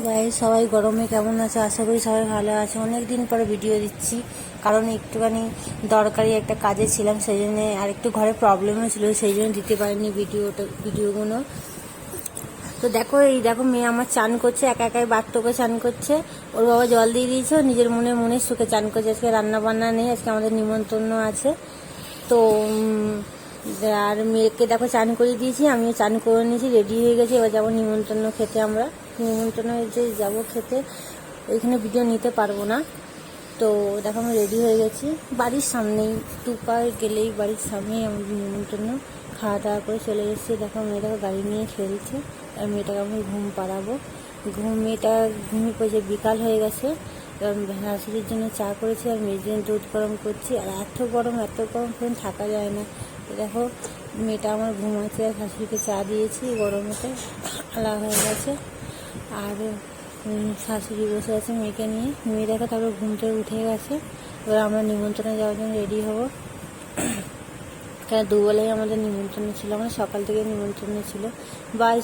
Guys, সবাই গরমে কেমন আছে? আশা করি সবাই ভালো আছে। অনেক দিন পরে ভিডিও দিচ্ছি, কারণ একটুখানি দরকারি একটা কাজে ছিলাম, সেই জন্য আর একটু ঘরে প্রবলেমও ছিল, সেই জন্য দিতে পারিনি ভিডিওগুলো। তো দেখো মেয়ে আমার চান করছে, একা একাই বাথটবে চান করছে। ওর বাবা জল দিয়ে দিয়েছে, ও নিজের মনে সুখে চান করছে। আজকে রান্না বান্না নেই, আজকে আমাদের নিমন্ত্রণ আছে। তো আর মেয়েকে দেখো চান করিয়ে দিয়েছি, আমিও চান করে নিয়েছি, রেডি হয়ে গেছি। এবার যাবো নিমন্ত্রণ খেতে। আমরা নিমন্ত্রণ যে যাবো খেতে, ওইখানে ভিডিও নিতে পারবো না। তো দেখো আমি রেডি হয়ে গেছি, বাড়ির সামনেই, 2 পা গেলেই বাড়ির সামনেই আমাদের নিমন্ত্রণ। খাওয়া দাওয়া করে চলে এসেছি। দেখো মেয়েটাকে গাড়ি নিয়ে খেলছে, আর মেয়েটাকে আমি ঘুম পাড়াবো। মেয়েটা ঘুমিয়ে পড়েছে, বিকাল হয়ে গেছে। এবার শাশুড়ির জন্য চা করেছি, আর মেয়ের জন্য দুধ গরম করছি। আর এত গরম ফোন থাকা যায় না। দেখো মেয়েটা আমার ঘুমাচ্ছে, আর শাশুড়িকে চা দিয়েছি, গরমেতে আলাদা হয়ে গেছে। আর শাশুড়ি বসে আছে মেয়েকে নিয়ে। মেয়ে দেখো তারপর ঘুম থেকে উঠে গেছে। এবার আমরা নিমন্ত্রণে যাওয়ার জন্য রেডি হবো। কেন দুবেলাই আমাদের নিমন্ত্রণ ছিল, আমাদের সকাল থেকে নিমন্ত্রণ ছিল। বাই।